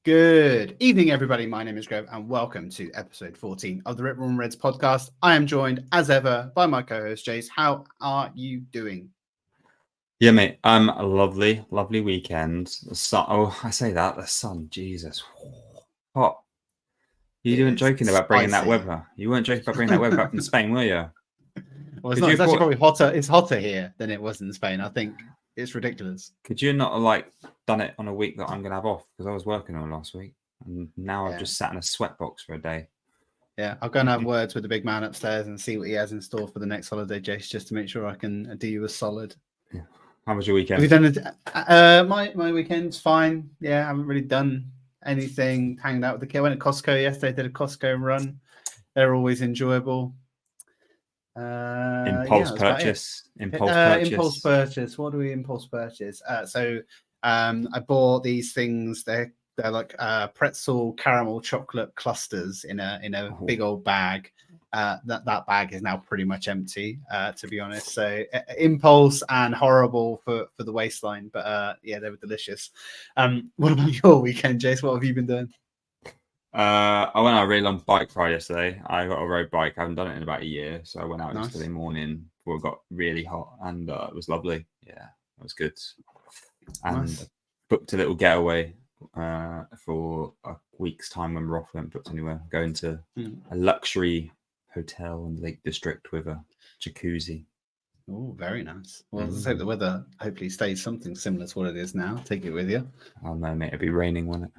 Good evening, everybody. My name is Grev, and welcome to episode 14 of the Rip Roaring Reds podcast. I am joined, as ever, by my co-host Jace. How are you doing? Yeah, mate. Lovely weekend. The sun. Oh, I say that the sun. Jesus, hot. You weren't joking about bringing that weather. You weren't joking about bringing that weather back from Spain, were you? Well, it's not. It's actually probably hotter. It's hotter here than it was in Spain. I think it's ridiculous. Could you not have done it on a week that I'm gonna have off because I was working on last week, and now I've just sat in a sweatbox for a day. Yeah, I'll go and have words with the big man upstairs and see what he has in store for the next holiday, Jace, just to make sure I can do you a solid. Yeah. How was your weekend? Have you done my weekend's fine. Yeah, I haven't really done anything. Hanging out with the kid. I went to Costco yesterday. Did a Costco run. They're always enjoyable. Impulse purchase. Impulse purchase. What do we impulse purchase? I bought these things. They're like pretzel caramel chocolate clusters in a big old bag. That bag is now pretty much empty, to be honest. So impulse and horrible for the waistline, but yeah, they were delicious. What about your weekend, Jace? What have you been doing? I went on a really long bike ride yesterday. I got a road bike. I haven't done it in about a year, so I went out yesterday morning before it got really hot, and it was lovely. Yeah, it was good. And booked a little getaway for a week's time when we're off. We haven't booked anywhere. Going to a luxury hotel in the Lake District with a jacuzzi. Oh, very nice. Well, let's hope the weather hopefully stays something similar to what it is now. Take it with you. Oh no, mate, it'll be raining, won't it?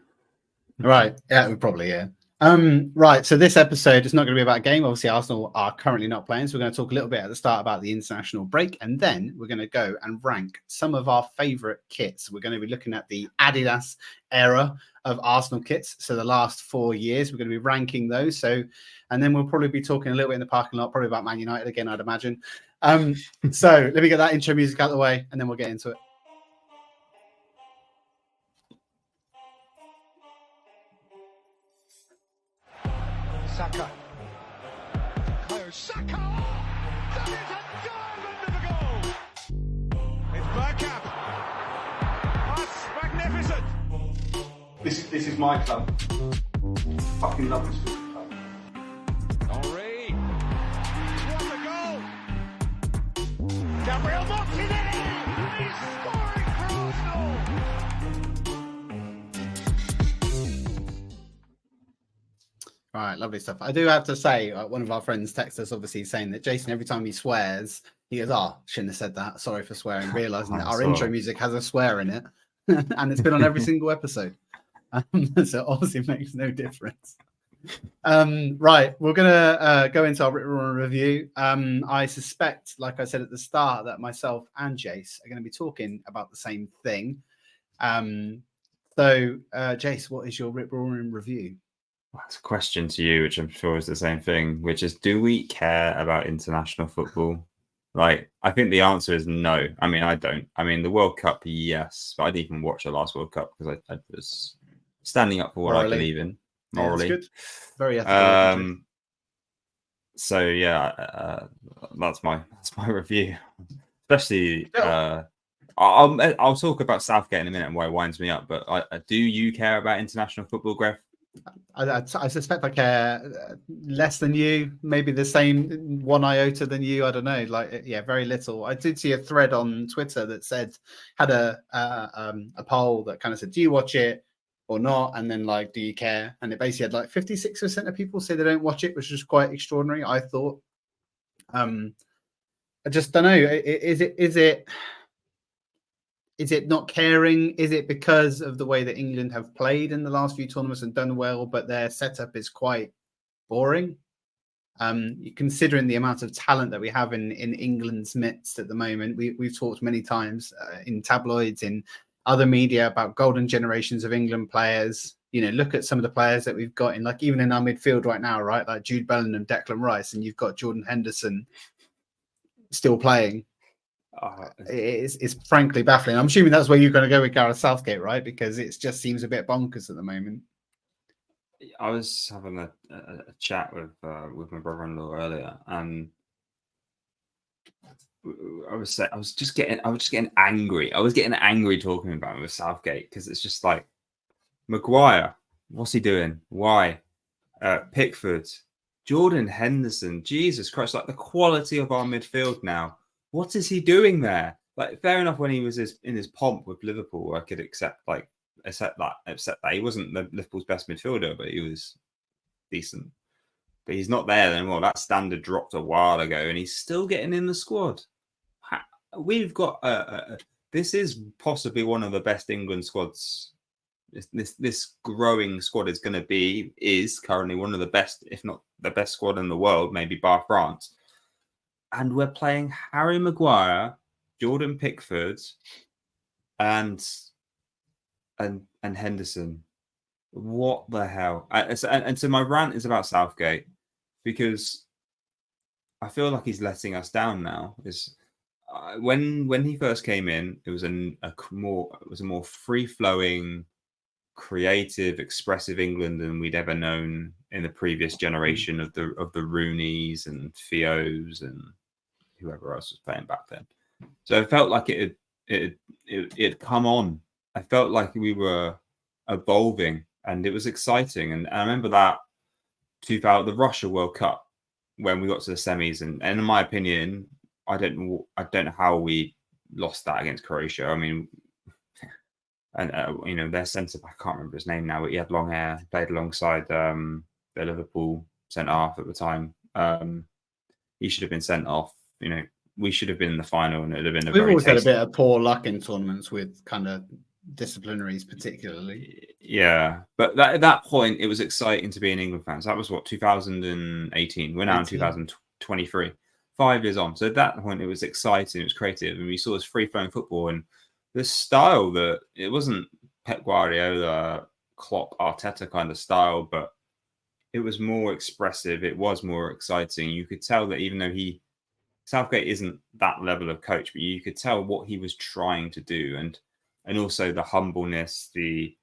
Right. Yeah, we probably, yeah. Right. So this episode is not going to be about a game. Obviously, Arsenal are currently not playing. So we're going to talk a little bit at the start about the international break. And then we're going to go and rank some of our favorite kits. We're going to be looking at the Adidas era of Arsenal kits. So the last 4 years, we're going to be ranking those. So, and then we'll probably be talking a little bit in the parking lot, probably about Man United again, I'd imagine. So let me get that intro music out of the way and then we'll get into it. Saka. Saka! That is a diamond of a goal! It's Bergkamp. That's magnificent! This is my club. Fucking love this club. Henri. What a goal! Gabriel Martinelli! He's scoring for Arsenal! All right, lovely stuff. I do have to say, one of our friends texted us, obviously saying that Jason, every time he swears, he goes, "Oh, shouldn't have said that. Sorry for swearing." Realizing that our intro music has a swear in it, and it's been on every single episode, so obviously it makes no difference. Right, we're gonna go into our review. I suspect, like I said at the start, that myself and Jace are going to be talking about the same thing. So, Jace, what is your Rip Roaring review? That's a question to you, which I'm sure is the same thing, which is, do we care about international football? I think the answer is no. I mean, I don't. I mean, the World Cup, yes, but I didn't even watch the last World Cup because I was standing up for what I believe in morally. Yeah, that's good. Very ethical. So yeah, that's my review. Especially, I'll talk about Southgate in a minute and why it winds me up. But do you care about international football, Grev? I suspect I care less than you, maybe the same 1 iota than you. I don't know, very little. I did see a thread on Twitter that had a poll that kind of said, do you watch it or not? And then do you care? And it basically had 56% of people say they don't watch it, which is quite extraordinary, I thought. I just don't know. Is it not caring? Is it because of the way that England have played in the last few tournaments and done well, but their setup is quite boring? Considering the amount of talent that we have in England's midst at the moment, we've talked many times in tabloids, in other media, about golden generations of England players. You know, look at some of the players that we've got in, even in our midfield right now, right? Like Jude Bellingham, Declan Rice, and you've got Jordan Henderson still playing. It's frankly baffling. I'm assuming that's where you're going to go with Gareth Southgate, right? Because it just seems a bit bonkers at the moment. I was having a chat with my brother-in-law earlier, and I was just getting angry. I was getting angry talking about it with Southgate because it's just like Maguire What's he doing? Why? Pickford, Jordan Henderson, Jesus Christ, like the quality of our midfield now. What is he doing there? Like, fair enough, when he was in his pomp with Liverpool, I could accept that he wasn't Liverpool's best midfielder, but he was decent. But he's not there anymore. That standard dropped a while ago, and he's still getting in the squad. We've got this is possibly one of the best England squads. This growing squad is currently one of the best, if not the best squad in the world, maybe bar France. And we're playing Harry Maguire, Jordan Pickford, and Henderson. What the hell? And so my rant is about Southgate, because I feel like he's letting us down now. When he first came in, it was a more free flowing, creative, expressive England than we'd ever known in the previous generation of the Rooneys and Theos and whoever else was playing back then. So it felt like it had come on. I felt like we were evolving, and it was exciting. And I remember that the Russia World Cup, when we got to the semis, and in my opinion, I don't know how we lost that against Croatia. I mean, and their centre back, I can't remember his name now, but he had long hair, played alongside their Liverpool centre half at the time. He should have been sent off. We should have been in the final, and it would have been We've always had a bit of poor luck in tournaments with kind of disciplinaries, particularly. Yeah, but at that point, it was exciting to be an England fan. So that was 2018. We're now in 2023, 5 years on. So at that point, it was exciting, it was creative, and we saw this free-flowing football and this style that it wasn't Pep Guardiola, Klopp, Arteta kind of style, but it was more expressive. It was more exciting. You could tell that even though Southgate isn't that level of coach, but you could tell what he was trying to do, and also the humbleness, the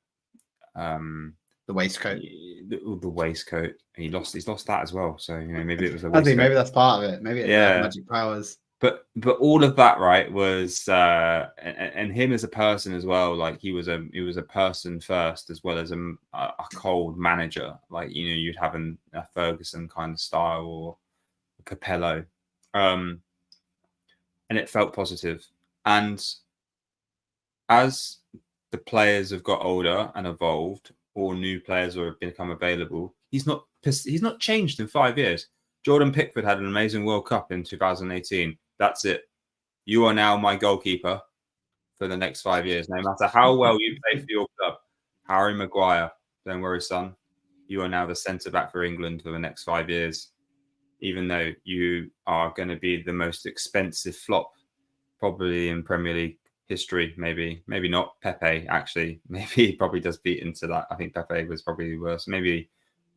waistcoat, the waistcoat. He's lost that as well. So maybe it was the waistcoat. I think maybe that's part of it. Maybe it's magic powers. But all of that, right, was and him as a person as well. Like he was a person first, as well as a cold manager. Like you'd have a Ferguson kind of style or a Capello. And it felt positive. And as the players have got older and evolved, or new players have become available, he's not changed in 5 years. Jordan Pickford had an amazing World Cup in 2018. That's it. You are now my goalkeeper for the next 5 years. No matter how well you play for your club. Harry Maguire, don't worry, son. You are now the centre back for England for the next 5 years. Even though you are going to be the most expensive flop probably in Premier League history, maybe not. Pepe, actually, maybe he probably does beat into that. I think Pepe was probably worse. Maybe,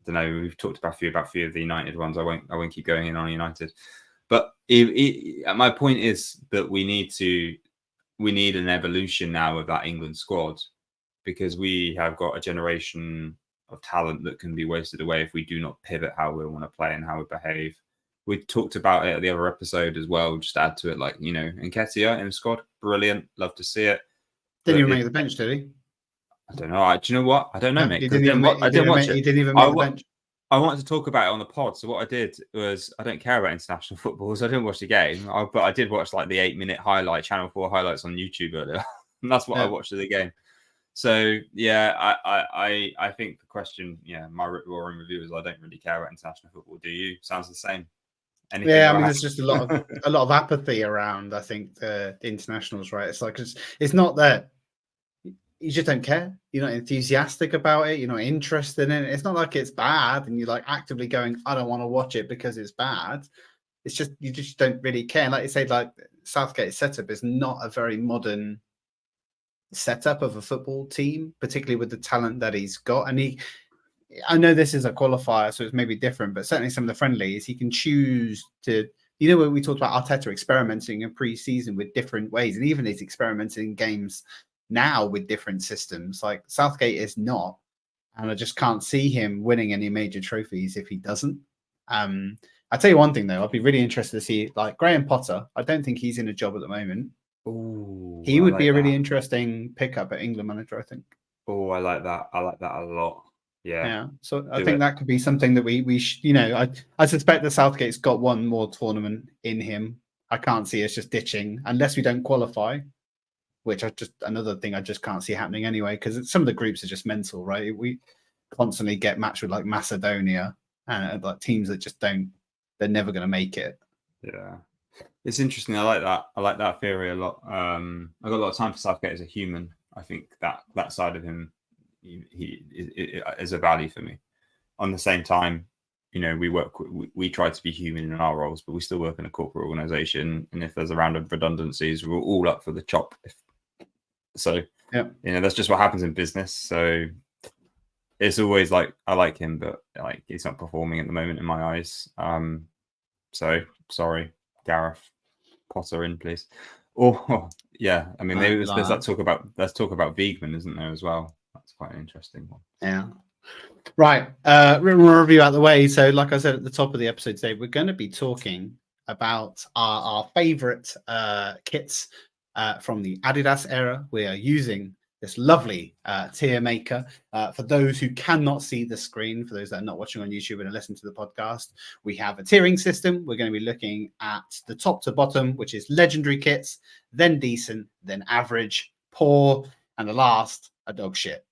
I don't know. We've talked about a few of the United ones. I won't keep going in on United. But my point is that we need an evolution now of that England squad, because we have got a generation of talent that can be wasted away if we do not pivot how we want to play and how we behave. We talked about it at the other episode as well, just to add to it, like, Nketiah in the squad, brilliant, love to see it. Didn't even make the bench, did he? I don't know. Do you know what? I don't know, mate. I didn't watch it. He didn't even make the bench. I wanted to talk about it on the pod. So what I did was, I don't care about international football, so I didn't watch the game. But I did watch like the 8-minute highlight, Channel 4 highlights on YouTube earlier. And that's what I watched of the game. So yeah, I think the question, my roaring review is, I don't really care about international football. Do you? Sounds the same. Anything there's just a lot of apathy around. I think the internationals, right? It's like it's not that you just don't care. You're not enthusiastic about it. You're not interested in it. It's not like it's bad and you're like actively going, I don't want to watch it because it's bad. It's just you just don't really care. And like you say, like Southgate's setup is not a very modern setup of a football team, particularly with the talent that he's got. And I know this is a qualifier, so it's maybe different, but certainly some of the friendlies, he can choose to, when we talked about Arteta experimenting in pre-season with different ways, and even he's experimenting in games now with different systems. Like Southgate is not, and I just can't see him winning any major trophies if he doesn't. I'll tell you one thing though, I'd be really interested to see, like Graham Potter. I don't think he's in a job at the moment. He would be a really interesting pickup at England manager, I think. Oh, I like that. I like that a lot. Yeah. So I think that could be something that we I suspect that Southgate's got one more tournament in him. I can't see us just ditching unless we don't qualify, which another thing I just can't see happening anyway, because some of the groups are just mental, right? We constantly get matched with like Macedonia and like teams that just they're never going to make it. Yeah. It's interesting. I like that. I like that theory a lot. I got a lot of time for Southgate as a human. I think that side of him, he is a value for me. On the same time, we try to be human in our roles, but we still work in a corporate organization. And if there's a round of redundancies, we're all up for the chop. That's just what happens in business. So it's always like, I like him, but like he's not performing at the moment in my eyes. So sorry, Gareth. Potter in, please. Or yeah, I mean, maybe there's that talk about Wiegman, isn't there, as well? That's quite an interesting one. Yeah. Right. Review out the way. So, like I said at the top of the episode today, we're going to be talking about our favorite kits from the Adidas era. We are using this lovely tier maker. For those who cannot see the screen, for those that are not watching on YouTube and listen to the podcast, we have a tiering system. We're going to be looking at the top to bottom, which is legendary kits, then decent, then average, poor, and the last, a dog shit.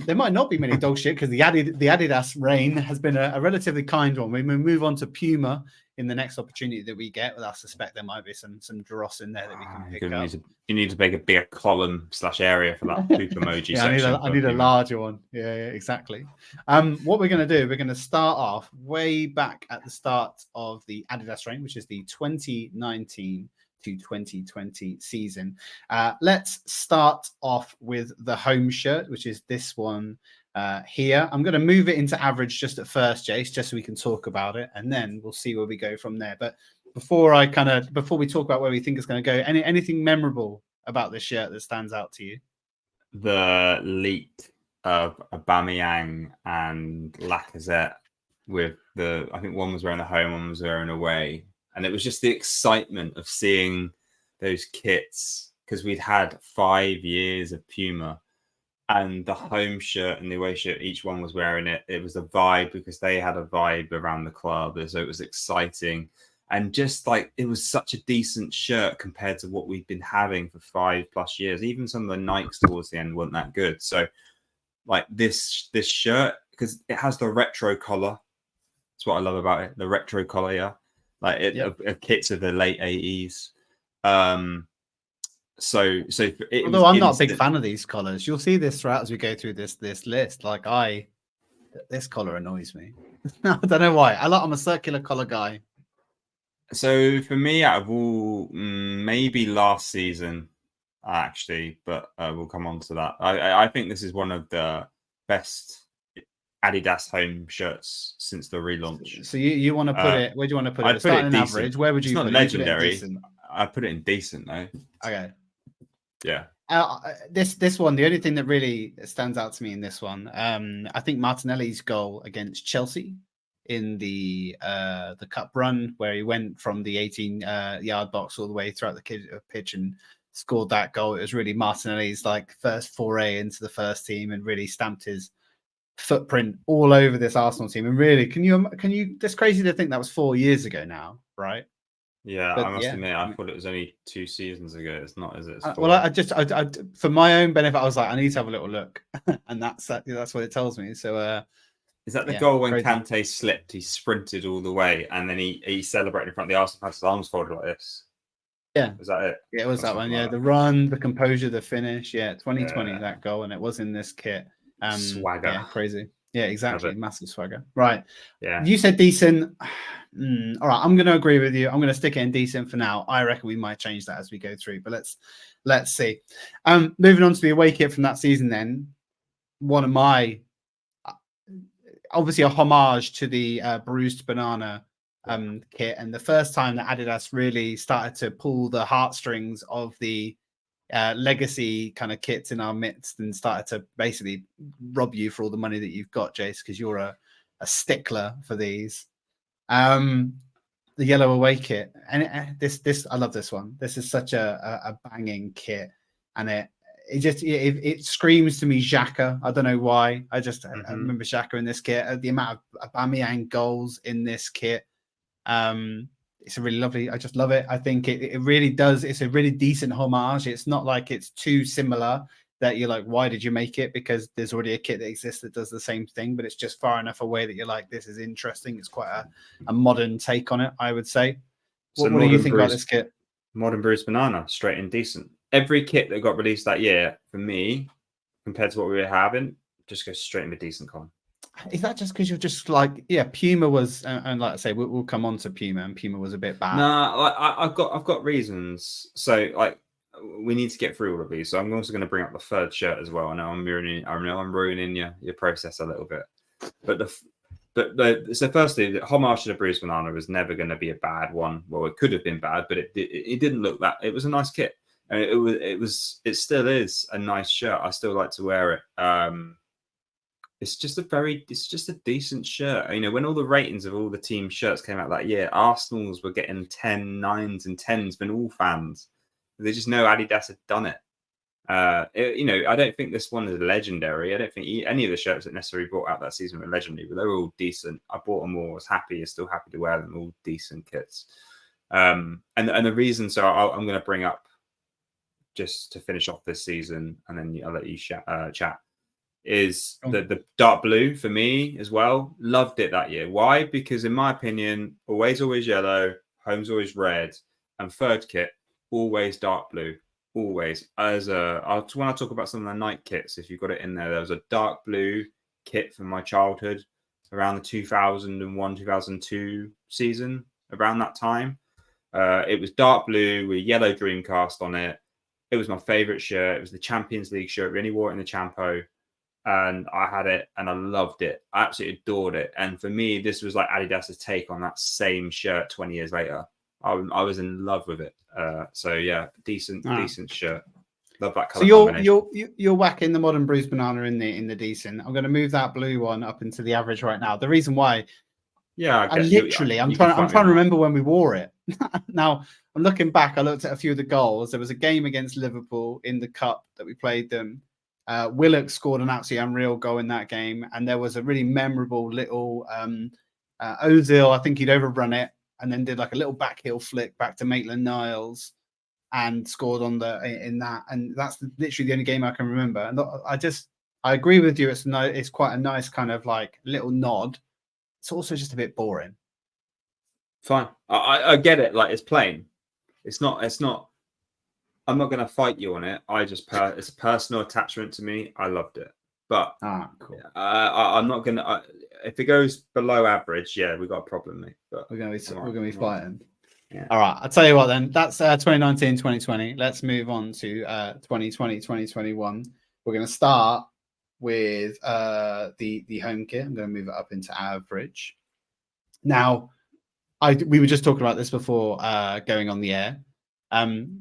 There might not be many dog shit because the Adidas reign has been a relatively kind one. We move on to Puma in the next opportunity that we get, but I suspect there might be some dross in there that we can pick up. You need to make a bigger column/area for that poop emoji section. I need a larger one. Yeah, exactly. What we're going to do, we're going to start off way back at the start of the Adidas reign, which is the 2019 to 2020 season. Let's start off with the home shirt, which is this one here. I'm going to move it into average just at first, Jace, just so we can talk about it, and then we'll see where we go from there. But before we talk about where we think it's going to go, anything memorable about this shirt that stands out to you? The leak of Aubameyang and Lacazette with I think one was wearing a home, one was wearing away. And it was just the excitement of seeing those kits, because we'd had 5 years of Puma, and the home shirt and the away shirt, each one was wearing it. It was a vibe because they had a vibe around the club. So it was exciting. And just like, it was such a decent shirt compared to what we've been having for 5+ years. Even some of the Nikes towards the end weren't that good. So like this shirt, because it has the retro collar. That's what I love about it. The retro collar, yeah. Like a kits of the late 80s. Although I'm not a big fan of these collars, you'll see this throughout as we go through this list. Like this collar annoys me. I don't know why. I'm a circular collar guy. So for me, out of all, maybe last season, actually, but we'll come on to that. I think this is one of the best Adidas home shirts since the relaunch. So you want to put it? Where do you want to put it? I'd put it in average. Where would you? It's not put legendary. It? I put it in decent though. Okay. Yeah. This one, the only thing that really stands out to me in this one, I think Martinelli's goal against Chelsea in the cup run, where he went from the 18-yard box all the way throughout the pitch and scored that goal. It was really Martinelli's like first foray into the first team and really stamped his footprint all over this Arsenal team. And really, can you? That's crazy to think that was 4 years ago now, right? Yeah, but I must admit, I thought it was only 2 seasons ago. It's not, is it? Well, I for my own benefit, I was like, I need to have a little look, and that's what it tells me. So, is that the goal when Kante slipped? He sprinted all the way, and then he celebrated in front of the Arsenal fans, his arms folded like this. Yeah, was that it? Yeah, it was that one. Yeah, the run, the composure, the finish. Yeah, 2020 that goal, and it was in this kit. Swagger. Yeah, crazy. Yeah, exactly. Massive swagger. Right. Yeah. You said decent. All right. I'm going to agree with you. I'm going to stick it in decent for now. I reckon we might change that as we go through, but let's see. Moving on to the away kit from that season then. One of my, obviously a homage to the bruised banana kit. And the first time that Adidas really started to pull the heartstrings of the legacy kind of kits in our midst and started to basically rob you for all the money that you've got, Jace, because you're a stickler for these. The yellow away kit, and this I love this one. This is such a banging kit, and it screams to me Xhaka. I don't know why. I remember Xhaka in this kit. The amount of Aubameyang goals in this kit. It's a really lovely. I just love it. I think it really does. It's a really decent homage. It's not like it's too similar that you're like, why did you make it? Because there's already a kit that exists that does the same thing, but it's just far enough away that you're like, this is interesting. It's quite a modern take on it, I would say. What do you think about this kit? Modern Bruce Banana, straight and decent. Every kit that got released that year, for me, compared to what we were having, just goes straight into decent con. Is that just because you're just like, yeah, Puma was, and like I say, we'll come on to Puma, and Puma was a bit bad. Nah, I've got reasons. So like, we need to get through all of these. So I'm also going to bring up the third shirt as well. I know I'm ruining your process a little bit, so firstly, the homage to the Bruce Banana was never going to be a bad one. Well, it could have been bad, but it didn't look that. It was a nice kit. And it still is a nice shirt. I still like to wear it. It's just a decent shirt. You know, when all the ratings of all the team shirts came out that year, Arsenal's were getting 10, 9s and 10s, been all fans. They just know Adidas had done it. You know, I don't think this one is legendary. I don't think any of the shirts that necessarily brought out that season were legendary, but they were all decent. I bought them all. I was happy. Still happy to wear them. All decent kits. And the reason, so I'm going to bring up just to finish off this season, and then I'll let you chat. Is the dark blue for me as well. Loved it that year. Why? Because in my opinion, always yellow, home's always red, and third kit always dark blue. Always. When I talk about some of the night kits, if you've got it in there was a dark blue kit from my childhood around the 2001 2002 season. Around that time, it was dark blue with yellow Dreamcast on it. It was my favorite shirt. It was the Champions League shirt. We only wore it in the Champo. And I had it and I loved it. I absolutely adored it. And for me, this was like Adidas's take on that same shirt 20 years later. I was in love with it. So yeah, decent shirt. Love that color. So you're whacking the modern Bruce Banana in the decent. I'm going to move that blue one up into the average right now. The reason why, I'm trying to remember when we wore it. Now I'm looking back. I looked at a few of the goals. There was a game against Liverpool in the cup that we played them. Willock scored an absolutely unreal goal in that game, and there was a really memorable little Ozil. I think he'd overrun it and then did like a little backheel flick back to Maitland-Niles and scored in that. And that's literally the only game I can remember. And I agree with you. It's quite a nice kind of like little nod. It's also just a bit boring. Fine, I get it. Like, it's plain. It's not. I'm not going to fight you on it. It's a personal attachment to me. I loved it, but cool. I'm not going to. If it goes below average, yeah, we got a problem, mate. But we're going to be fighting. Yeah. All right, I'll tell you what then. That's 2019, 2020. Let's move on to 2020, 2021. We're going to start with the home kit. I'm going to move it up into average. Now, we were just talking about this before going on the air.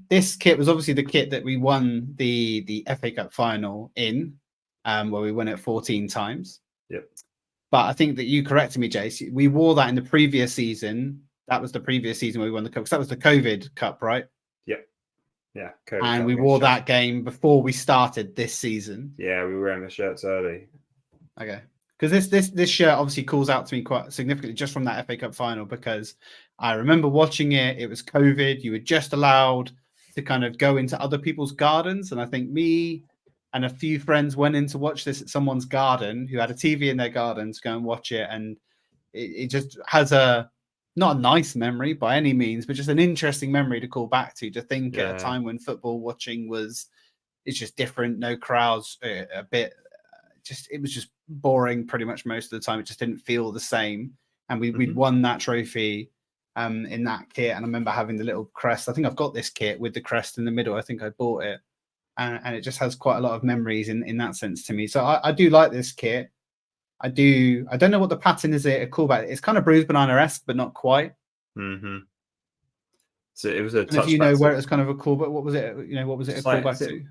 This kit was obviously the kit that we won the FA Cup final in, where we won it 14 times. Yep. But I think that you corrected me, Jace. We wore that in the previous season. That was the previous season where we won the cup. Because that was the COVID Cup, right? Yep. Yeah. COVID and we wore that game before we started this season. Yeah, we were wearing the shirts early. Okay. Because this shirt obviously calls out to me quite significantly just from that FA Cup final, because I remember watching it. It was COVID. You were just allowed to kind of go into other people's gardens. And I think me and a few friends went in to watch this at someone's garden who had a TV in their garden to go and watch it. And it just has not a nice memory by any means, but just an interesting memory to call back to think at a time when football watching it's just different. No crowds, a bit. It was just boring pretty much most of the time. It just didn't feel the same. And we'd won that trophy in that kit. And I remember having the little crest. I think I've got this kit with the crest in the middle. I think I bought it. And it just has quite a lot of memories in that sense to me. So I do like this kit. I don't know what the pattern is. A callback. It's kind of Bruce Banana-esque, but not quite. Mm-hmm. So it was a. If you know where it was kind of a callback, what was it? What was it a callback to?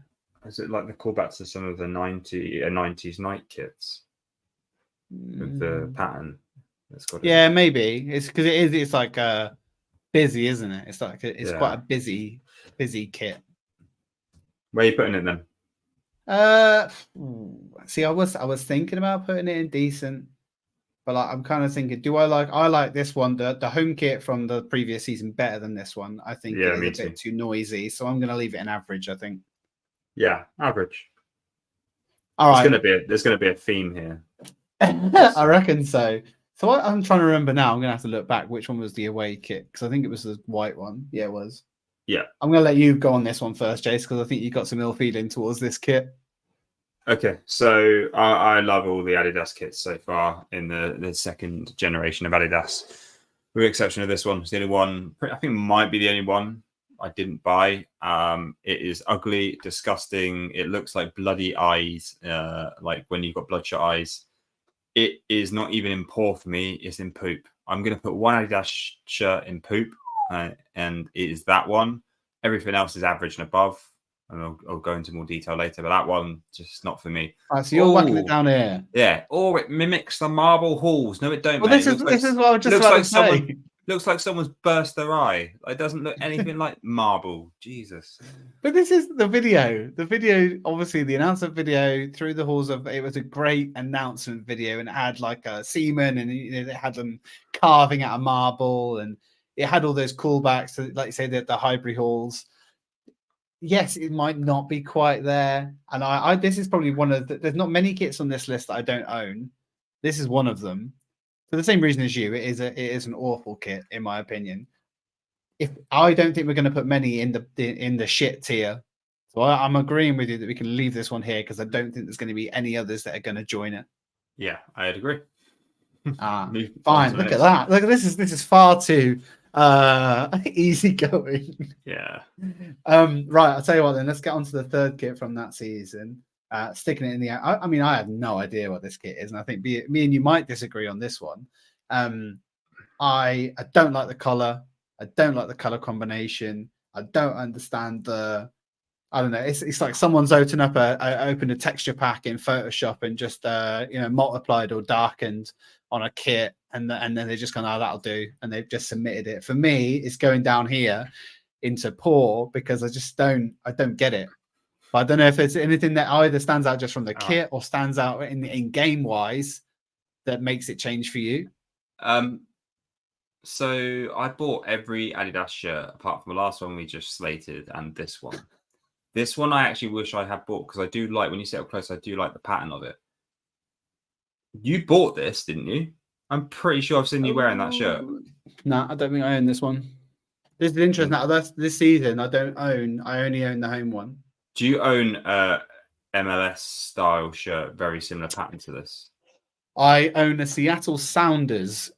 Is it like the callback to some of the 90s night kits with the pattern? Yeah, maybe it's because it's like busy, isn't it? It's like it's quite a busy kit. Where are you putting it then? See, I was thinking about putting it in decent, but like, I'm kind of thinking, I like this one, the home kit from the previous season better than this one. I think Yeah, it is me a bit too. too noisy, so I'm going to leave it in average, I think. Yeah, average. All right. There's gonna be a theme here. I reckon so. So I'm trying to remember now. I'm going to have to look back which one was the away kit, because I think it was the white one. Yeah, it was. Yeah. I'm going to let you go on this one first, Jace, because I think you got some ill feeling towards this kit. Okay, so I love all the Adidas kits so far in the second generation of Adidas, with the exception of this one. It's the only one, I think might be the only one I didn't buy. It is ugly, disgusting. It looks like bloody eyes, like when you've got bloodshot eyes. It is not even in pour for me. It's in poop. I'm going to put one Adidas shirt in poop, and it is that one. Everything else is average and above. And I'll go into more detail later, but that one just not for me. All right, so you're whacking it down here. Yeah. Or it mimics the marble halls. No, it don't. Well, mate. this is what I was just about to say. Looks like someone's burst their eye. It doesn't look anything like marble. Jesus. But this is the video. The video, obviously, the announcement video through the halls of it was a great announcement video, and it had like a seaman, and it had them carving out a marble, and it had all those callbacks to, like you say, the Highbury halls. Yes, it might not be quite there, and I this is probably one of there's not many kits on this list that I don't own. This is one of them. For the same reason as you, it is an awful kit in my opinion. If I don't think we're going to put many in the shit tier, so I'm agreeing with you that we can leave this one here because I don't think there's going to be any others that are going to join it. Yeah, I'd agree. Fine. Look at that. Look, this is far too easy going. Yeah. Right. I'll tell you what. Then let's get on to the third kit from that season. Sticking it in the. I mean, I have no idea what this kit is, and I think me and you might disagree on this one. I don't like the color. I don't like the color combination. I don't understand I don't know. It's like someone's opened a texture pack in Photoshop and just multiplied or darkened on a kit, and then they just gone, oh, that'll do, and they've just submitted it. For me, it's going down here into poor because I don't get it. But I don't know if there's anything that either stands out just from the kit or stands out in game wise that makes it change for you. So I bought every Adidas shirt apart from the last one we just slated and this one. This one I actually wish I had bought because I do like, when you sit up close, I do like the pattern of it. You bought this, didn't you? I'm pretty sure I've seen you wearing that shirt. No, I don't think I own this one. This is interesting. Now, this season, I only own the home one. Do you own a MLS style shirt, very similar pattern to this? I own a Seattle Sounders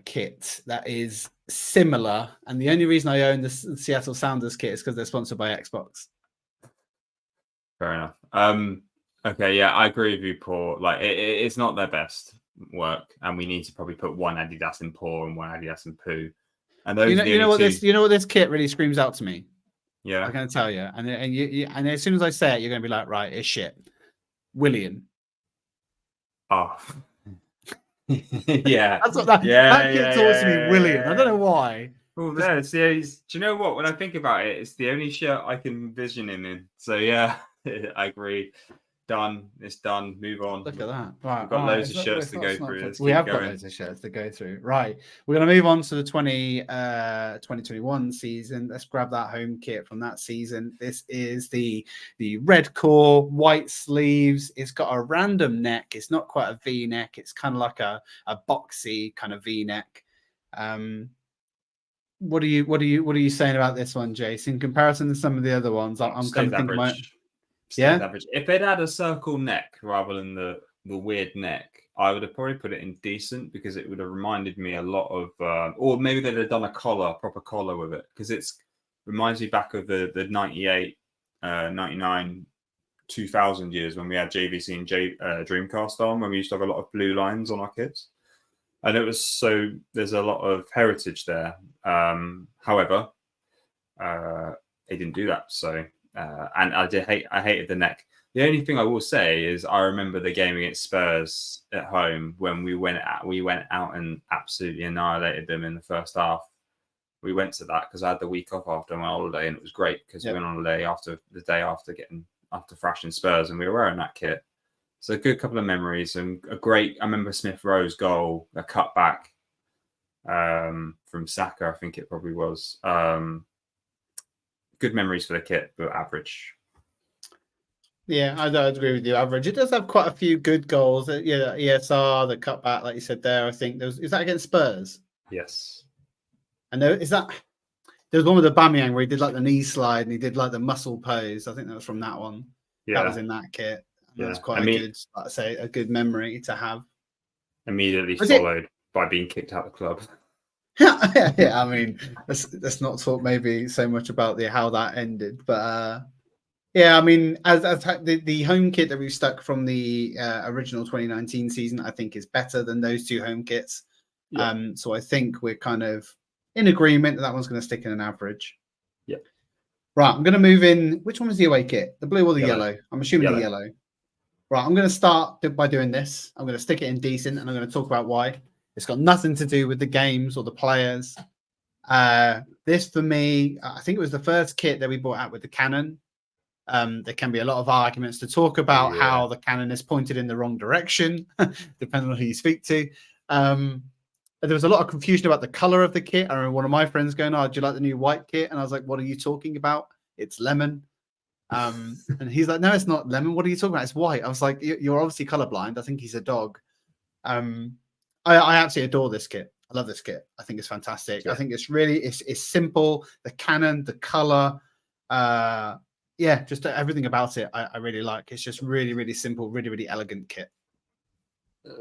kit that is similar, and the only reason I own the Seattle Sounders kit is because they're sponsored by Xbox. Fair enough. Okay, yeah, I agree with you, Paul. Like, it's not their best work, and we need to probably put one Adidas in poor and one Adidas in poo. And those, you know what this kit really screams out to me. Yeah, I'm going to tell you, and as soon as I say it, you're going to be like, right, it's shit. William. Oh. Yeah, that's what that kid talks to me. William. I don't know why. Well, do you know what? When I think about it, it's the only shirt I can envision him in. So yeah, I agree. Done. It's done. Move on. Look at that. Right. We've got loads of shirts to go through. We have got loads of shirts to go through. Right. We're going to move on to the 2021 season. Let's grab that home kit from that season. This is the red core, white sleeves. It's got a random neck. It's not quite a V-neck. It's kind of like a boxy kind of V-neck. What are you saying about this one, Jace? In comparison to some of the other ones, I'm kind of thinking average. If it had a circle neck rather than the weird neck, I would have probably put it in decent because it would have reminded me a lot of, or maybe they'd have done a proper collar with it because it reminds me back of the 98, 99, 2000 years when we had JVC and Dreamcast on, when we used to have a lot of blue lines on our kits. And there's a lot of heritage there. However, they didn't do that. So, and I hated the neck. The only thing I will say is I remember the game against Spurs at home when we went out and absolutely annihilated them in the first half. We went to that because I had the week off after my holiday, and it was great because we went on holiday the day after getting after thrashing Spurs, and we were wearing that kit. So a good couple of memories and a great. I remember Smith Rowe's goal, a cutback from Saka, I think it probably was. Good memories for the kit, but average. Yeah, I agree with you. Average. It does have quite a few good goals. Yeah, ESR, the cutback, like you said there. I think is that against Spurs? Yes. And there was one with Aubameyang where he did like the knee slide and he did like the muscle pose. I think that was from that one. Yeah. That was in that kit. And that's quite a good memory to have. Immediately followed by being kicked out of the club. Yeah, I mean, let's not talk maybe so much about how that ended, but yeah, I mean, as the home kit that we've stuck from the original 2019 season, I think is better than those two home kits. Yeah. So I think we're kind of in agreement that one's going to stick in an average. Yeah. Right, I'm going to move in. Which one was the away kit? The blue or the yellow? I'm assuming the yellow. Right, I'm going to start by doing this. I'm going to stick it in decent, and I'm going to talk about why. It's got nothing to do with the games or the players. This, for me, I think it was the first kit that we brought out with the cannon. There can be a lot of arguments to talk about how the cannon is pointed in the wrong direction, depending on who you speak to. There was a lot of confusion about the color of the kit. I remember one of my friends going, "Oh, do you like the new white kit?" And I was like, "What are you talking about? It's lemon." And he's like, "No, it's not lemon. What are you talking about? It's white." I was like, "You're obviously colorblind. I think he's a dog." I absolutely adore this kit. I love this kit. I think it's fantastic. Yeah. I think it's really it's simple. The cannon, the color, just everything about it. I really like. It's just really, really simple, really, really elegant kit.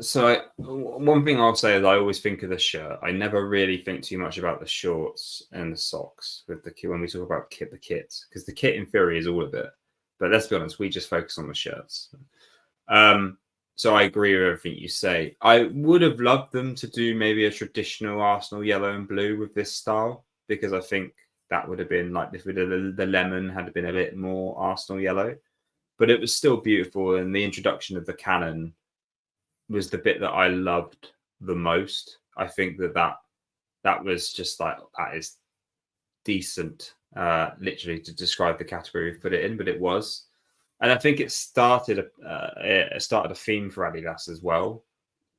So one thing I'll say is I always think of the shirt. I never really think too much about the shorts and the socks with the kit when we talk about the kit, because the kit in theory is all of it. But let's be honest, we just focus on the shirts. So I agree with everything you say. I would have loved them to do maybe a traditional Arsenal yellow and blue with this style, because I think that would have been like if the lemon had been a bit more Arsenal yellow, but it was still beautiful. And the introduction of the cannon was the bit that I loved the most. I think that was just like, that is decent, literally to describe the category we put it in, but it was. And I think it started a theme for Adidas as well,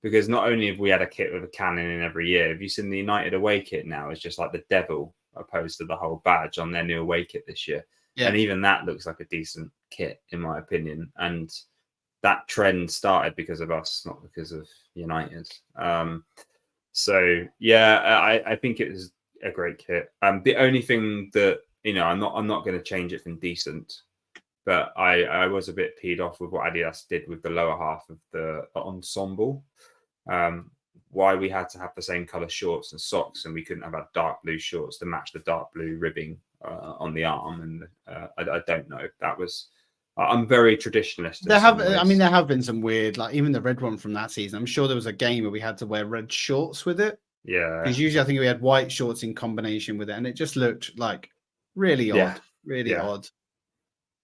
because not only have we had a kit with a cannon in every year, have you seen the United away kit now? It's just like the devil opposed to the whole badge on their new away kit this year. Yeah. And even that looks like a decent kit, in my opinion. And that trend started because of us, not because of United. So yeah, I think it was a great kit. The only thing that, I'm not going to change it from decent, but I was a bit peed off with what Adidas did with the lower half of the ensemble. Why we had to have the same color shorts and socks, and we couldn't have our dark blue shorts to match the dark blue ribbing on the arm. And I don't know. That was. I'm very traditionalist. There have been some weird, like even the red one from that season. I'm sure there was a game where we had to wear red shorts with it. Yeah. Because usually I think we had white shorts in combination with it, and it just looked like really odd. Really odd.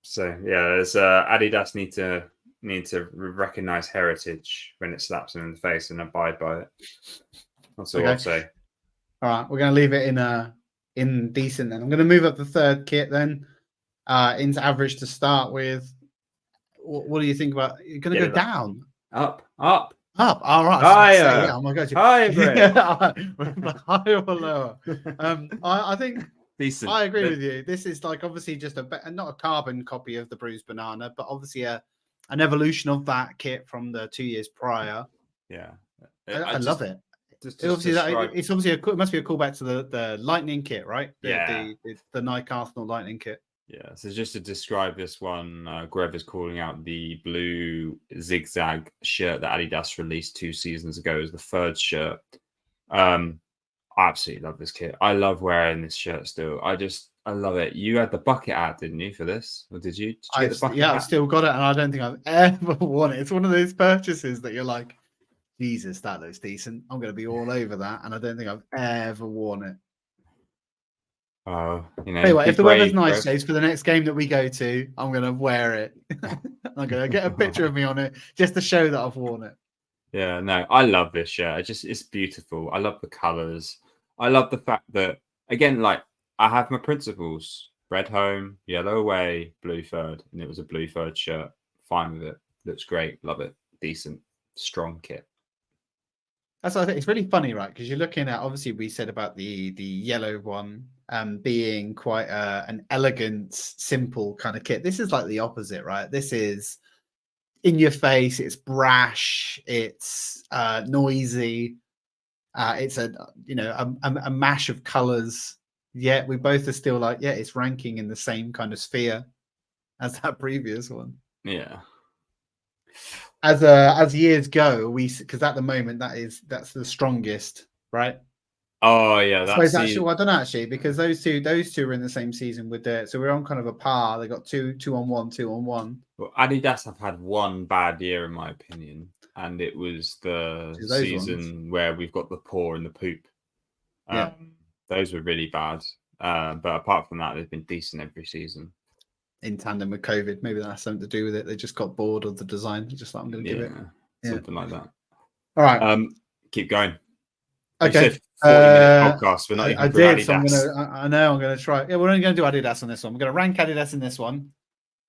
So yeah, there's Adidas need to recognize heritage when it slaps them in the face and abide by it. That's all I'd say. All right, we're going to leave it in decent then. I'm going to move up the third kit then into average to start with. What do you think about? You're going to go down, up. All right. Higher. Oh my god. Higher. Higher or lower? I think. Decent. I agree with you. This is like obviously just not a carbon copy of the bruised banana, but obviously an evolution of that kit from the 2 years prior. Yeah, I love it. It must be a callback to the Lightning kit, right? The Nike Arsenal Lightning kit. Yeah. So just to describe this one, Grev is calling out the blue zigzag shirt that Adidas released 2 seasons ago as the third shirt. I absolutely love this kit. I love wearing this shirt still. I love it. You had the bucket hat, didn't you, for this? Or did you? I've still got it, and I don't think I've ever worn it. It's one of those purchases that you're like, Jesus, that looks decent. I'm going to be all over that, and I don't think I've ever worn it. Oh, anyway, if the weather's nice, Jace, for the next game that we go to, I'm going to wear it. I'm going to get a picture of me on it just to show that I've worn it. Yeah, no, I love this shirt. It's beautiful. I love the colors. I love the fact that, again, like, I have my principles, Red home, yellow away, blue third, and it was a blue third shirt. Fine with it. Looks great. Love it. Decent, strong kit. That's what I think. It's really funny, right? Because you're looking at, obviously we said about the yellow one being quite an elegant, simple kind of kit. This is like the opposite, right? This is in your face. It's brash. It's noisy. It's a mash of colors. Yet we both are still like, yeah, it's ranking in the same kind of sphere as that previous one. Yeah. As years go, because at the moment that's the strongest, right? Oh yeah, that's actually. Well, I don't know actually, because those two are in the same season with it, so we're on kind of a par. They got two on one. Well, Adidas have had one bad year in my opinion, and it was the season where we've got the pour and the poop. Those were really bad. But apart from that, they've been decent every season. In tandem with COVID, maybe that's something to do with it. They just got bored of the design. They're just like, I'm going to give it something like that. All right, keep going. Okay, 40-minute podcast. We're not even through Adidas. So I know I'm going to try. Yeah, we're only going to do Adidas on this one. We're going to rank Adidas in this one,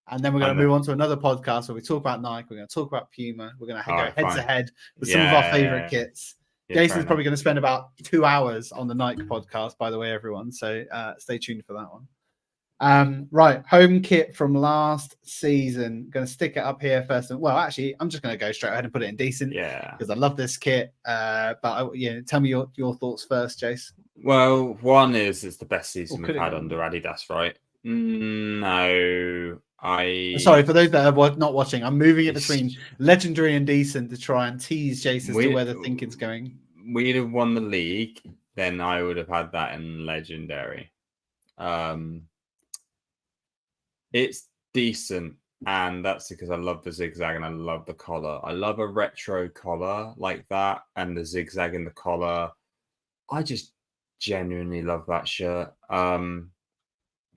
and then we're going to move on to another podcast where we talk about Nike. We're going to talk about Puma. We're going to go head to head with some of our favorite kits. Jason's probably going to spend about 2 hours on the Nike podcast, by the way, everyone. So stay tuned for that one. Right, home kit from last season. Going to stick it up here first. Well, actually, I'm just going to go straight ahead and put it in decent. Because I love this kit. But tell me your thoughts first, Jace. Well, one is it's the best season we've had under Adidas, right? No, sorry for those that are not watching. I'm moving it between legendary and decent to try and tease Jace as to where the thinking's going. We'd have won the league, then I would have had that in legendary. It's decent, and that's because I love the zigzag and I love the collar. I love a retro collar like that, and the zigzag in the collar. I just genuinely love that shirt.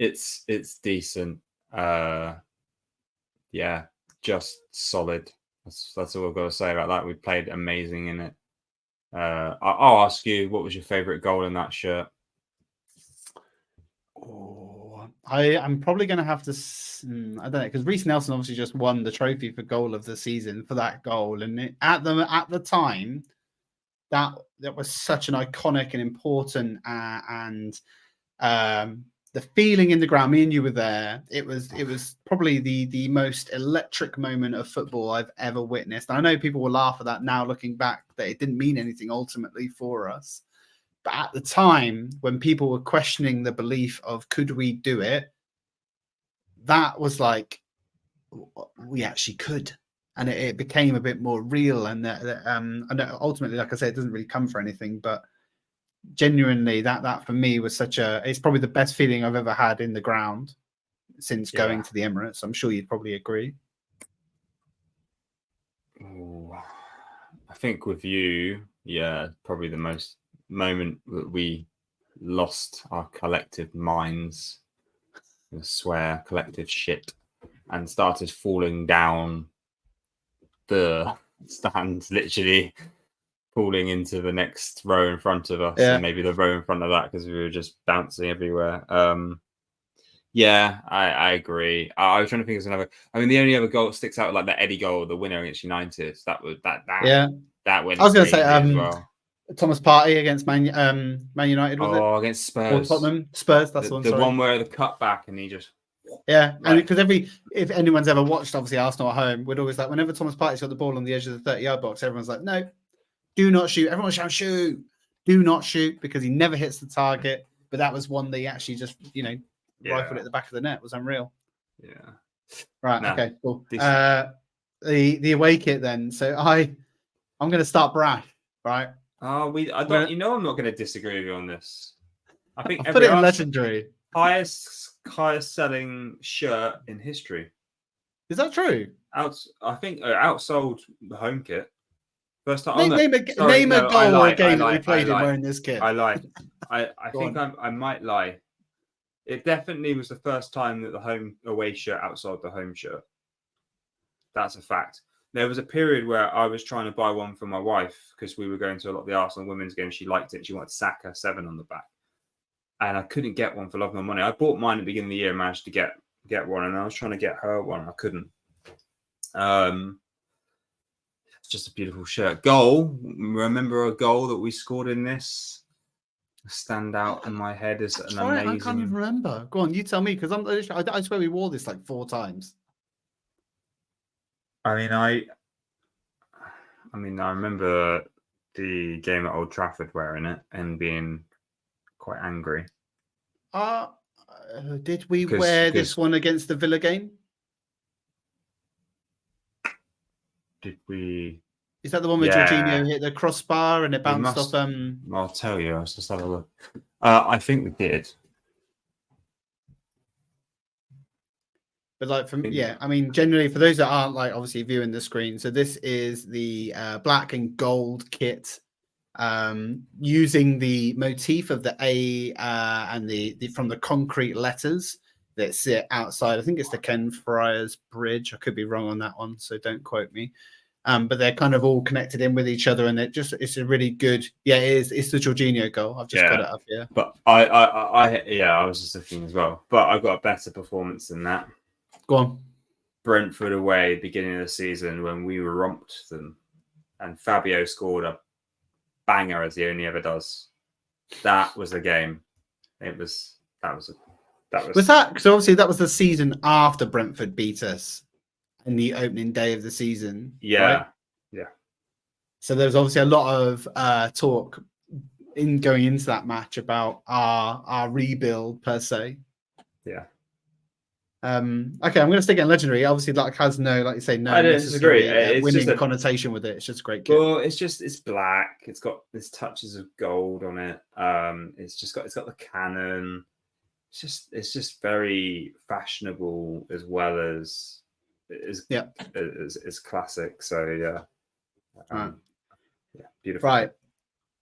It's decent. Just solid. That's all I've got to say about that. We played amazing in it. I'll ask you, what was your favorite goal in that shirt? I'm probably going to have to. I don't know, because Reece Nelson obviously just won the trophy for goal of the season for that goal, and at the time, that was such an iconic and important and the feeling in the ground. Me and you were there. It was probably the most electric moment of football I've ever witnessed. I know people will laugh at that now, looking back, that it didn't mean anything ultimately for us. But at the time, when people were questioning the belief of could we do it, that was like, we actually could. And it became a bit more real. And ultimately, like I said, it doesn't really come for anything. But genuinely, that for me was it's probably the best feeling I've ever had in the ground since going to the Emirates. I'm sure you'd probably agree. I think with you, probably the most moment that we lost our collective minds, I swear, collective shit, and started falling down the stands, literally falling into the next row in front of us, and maybe the row in front of that, because we were just bouncing everywhere. I agree. I was trying to think of another. I mean, the only other goal that sticks out, like the Eddie goal, the winner against United. That went. I was going to say as well. Thomas Partey against Man United, was it? Oh, against Spurs. Or Tottenham. Spurs, that's the one where the cutback and he just... Yeah, and because if anyone's ever watched, obviously, Arsenal at home, we'd always like, whenever Thomas Partey's got the ball on the edge of the 30-yard box, everyone's like, no, do not shoot. Everyone shout, shoot. Do not shoot, because he never hits the target. But that was one that he actually just, rifled at the back of the net. It was unreal. Yeah. Right, okay, cool. The away kit then. So I'm going to start brash, right? I'm not going to disagree with you on this. I think I'll put it in legendary. Highest selling shirt in history. Is that true? I think outsold the home kit. First time. Name a goal or a game that we played in wearing this kit. I lied. I think I might lie. It definitely was the first time that the home away shirt outsold the home shirt. That's a fact. There was a period where I was trying to buy one for my wife because we were going to a lot of the Arsenal women's games. She liked it. She wanted Saka 7 on the back. and I couldn't get one for love nor money. I bought mine at the beginning of the year, and managed to get one, and I was trying to get her one, and I couldn't. It's just a beautiful shirt. Goal. Remember a goal that we scored in this? Stand out in my head as an amazing. I can't even remember. Go on, you tell me, because I swear we wore this like 4 times. I remember the game at Old Trafford wearing it and being quite angry. Did we wear this one against the Villa game? Did we? Is that the one where Jorginho hit the crossbar and it bounced off? I'll tell you. Let's just have a look. I think we did. But like generally for those that aren't like obviously viewing the screen, so this is the black and gold kit, using the motif of the A and the from the concrete letters that sit outside. I think it's the Ken Friars Bridge. I could be wrong on that one, so don't quote me. But they're kind of all connected in with each other, and it's a really good. Yeah, it's the Jorginho goal. I've just got it up here. But I was just looking as well. But I got a better performance than that. Go on. Brentford away, beginning of the season when we romped them, and Fabio scored a banger as he only ever does. That was the game. Was that? So obviously that was the season after Brentford beat us in the opening day of the season. Yeah. Right? Yeah. So there was obviously a lot of talk in going into that match about our rebuild per se. Yeah. Okay, I'm going to stick it in legendary. Obviously, has no, like you say, no. I don't disagree. It's winning just connotation with it. It's just a great kit. Well, it's black. It's got this touches of gold on it. It's got the cannon. It's just very fashionable as well as classic. So yeah, beautiful. Right.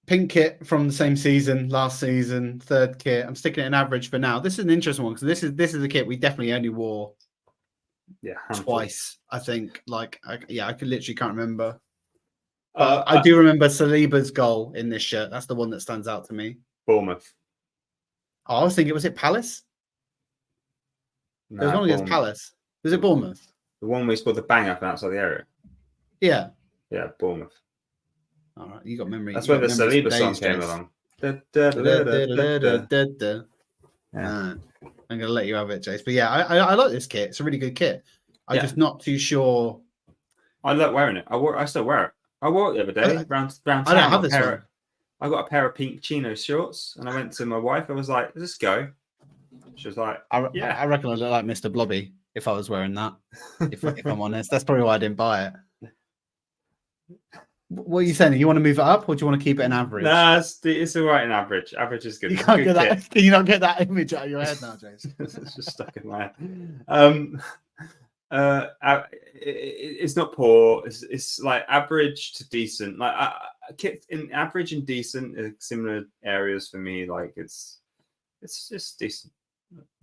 Pink kit from the same season, last season, 3rd kit. I'm sticking it in average for now. This is an interesting one because this is a kit we definitely only wore twice. I think. I literally can't remember. I do remember Saliba's goal in this shirt. That's the one that stands out to me. Bournemouth. Oh, I was thinking, was it Palace? There was one against Palace. Was it Bournemouth? The one we scored the banger from outside the area. Yeah. Yeah, Bournemouth. All right, you got memory. That's where the Saliba song came along. I'm going to let you have it, Jace. But yeah, I like this kit. It's a really good kit. I'm just not too sure. I like wearing it. I still wear it. I wore it the other day round town. I don't have this one. I got a pair of pink chino shorts, and I went to my wife. I was like, "Let's go." She was like, "Yeah." I reckon I look like Mr. Blobby if I was wearing that. If I'm honest, that's probably why I didn't buy it. What are you saying? You want to move it up, or do you want to keep it an average? Nah, it's all right in average. Average is good. You can't get that. Can you not get that image out of your head now, James? It's just stuck in my head. It's not poor. It's like average to decent. Like kit in average and decent are similar areas for me. Like it's just decent.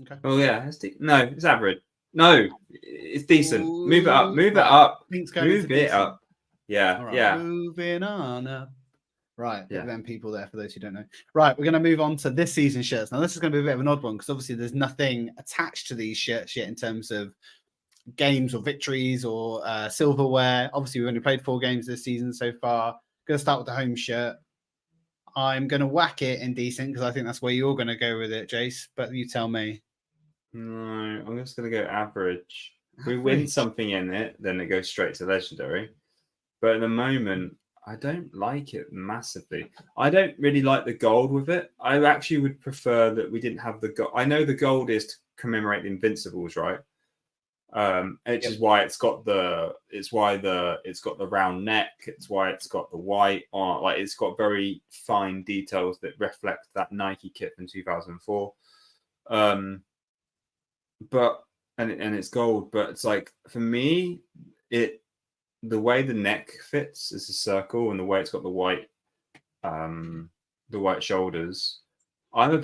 Okay. Oh yeah, it's average. No, it's decent. Move it up. Move it up. Move it up. Yeah, right, yeah. Moving on up. Right, yeah. Them people there for those who don't know. Right, we're going to move on to this season shirts. Now, this is going to be a bit of an odd one because obviously there's nothing attached to these shirts yet in terms of games or victories or silverware. Obviously, we've only played 4 games this season so far. Going to start with the home shirt. I'm going to whack it in decent because I think that's where you're going to go with it, Jace. But you tell me. No, I'm just going to go average. If we win something in it, then it goes straight to legendary. But at the moment, I don't like it massively. I don't really like the gold with it. I actually would prefer that we didn't have the gold. I know the gold is to commemorate the Invincibles, right? Which is why it's got the round neck. It's why it's got the white on. Like it's got very fine details that reflect that Nike kit from 2004. But it's gold. But it's like for me, the way the neck fits is a circle, and the way it's got the white shoulders. I'm a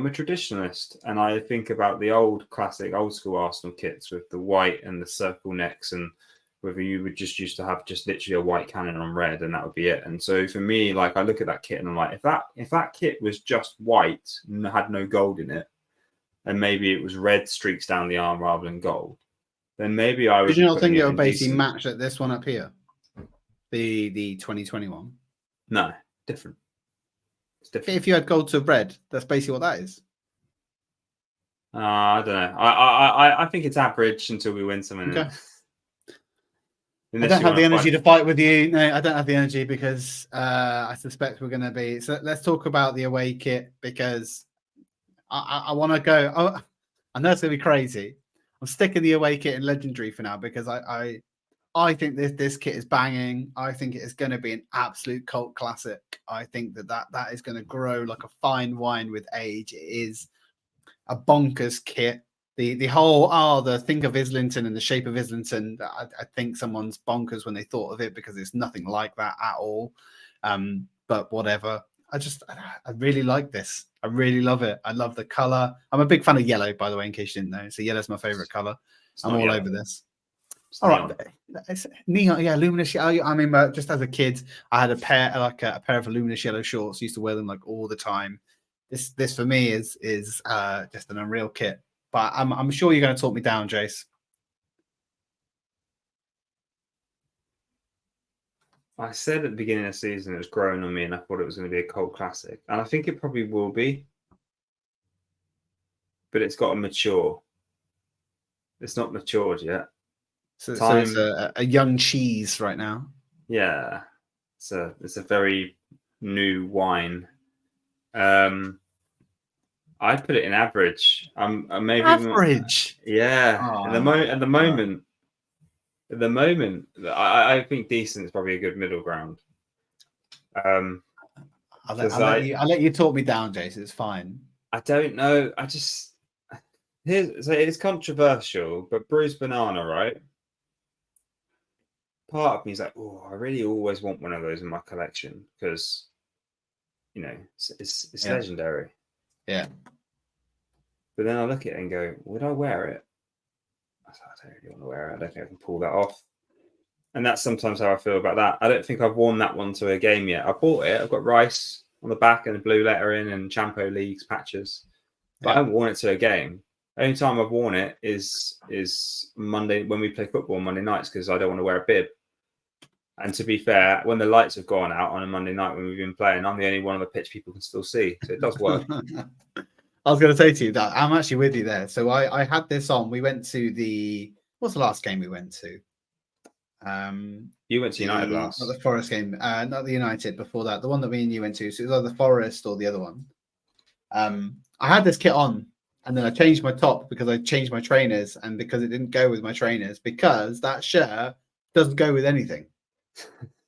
traditionalist, and I think about the old classic, old school Arsenal kits with the white and the circle necks, and whether you would just used to have just literally a white cannon on red and that would be it. And so for me, like I look at that kit and I'm like, if that kit was just white and had no gold in it, and maybe it was red streaks down the arm rather than gold, then maybe I would. Did you not think it would basically match at this one up here? The 2021? No, different. It's different. If you had gold to red, that's basically what that is. I don't know. I think it's average until we win something. Okay. I don't have the energy to fight with you. No, I don't have the energy because I suspect we're going to be. So let's talk about the away kit because I want to go. I know it's going to be crazy. I'm sticking the away kit in legendary for now because I think this kit is banging. I think it is going to be an absolute cult classic. I think that is going to grow like a fine wine with age. It is a bonkers kit. The whole the think of Islington and the shape of Islington. I think someone's bonkers when they thought of it because it's nothing like that at all. But whatever. I really like this. I really love it. I love the color. I'm a big fan of yellow, by the way, in case you didn't know. So yellow's my favorite color. I'm all over this. All right, it's neon, yeah, luminous. I mean, just as a kid, I had a pair of luminous yellow shorts. Used to wear them like all the time. This for me is just an unreal kit. But I'm sure you're going to talk me down, Jace. I said at the beginning of the season it was growing on me, and I thought it was going to be a cult classic, and I think it probably will be. But it's got to mature. It's not matured yet. So it's a young cheese right now. Yeah, it's a very new wine. I'd put it in average. Maybe average. Yeah. Aww. At the moment, I think decent is probably a good middle ground. I'll let you talk me down, Jason. It's fine. I don't know. It's controversial, but bruised banana, right? Part of me is like, oh, I really always want one of those in my collection because, it's legendary. Yeah. But then I look at it and go, would I wear it? I don't really want to wear it. I don't think I can pull that off. And that's sometimes how I feel about that. I don't think I've worn that one to a game yet. I bought it. I've got Rice on the back and a blue lettering and Champo Leagues patches. But I haven't worn it to a game. The only time I've worn it is Monday when we play football on Monday nights because I don't want to wear a bib. And to be fair, when the lights have gone out on a Monday night when we've been playing, I'm the only one on the pitch people can still see. So it does work. I was going to say to you that I'm actually with you there. So I had this on. We went to what's the last game we went to? You went to United last. Not the Forest game. Not the United before that. The one that me and you went to. So it was either the Forest or the other one. I had this kit on and then I changed my top because I changed my trainers and because it didn't go with my trainers because that shirt doesn't go with anything.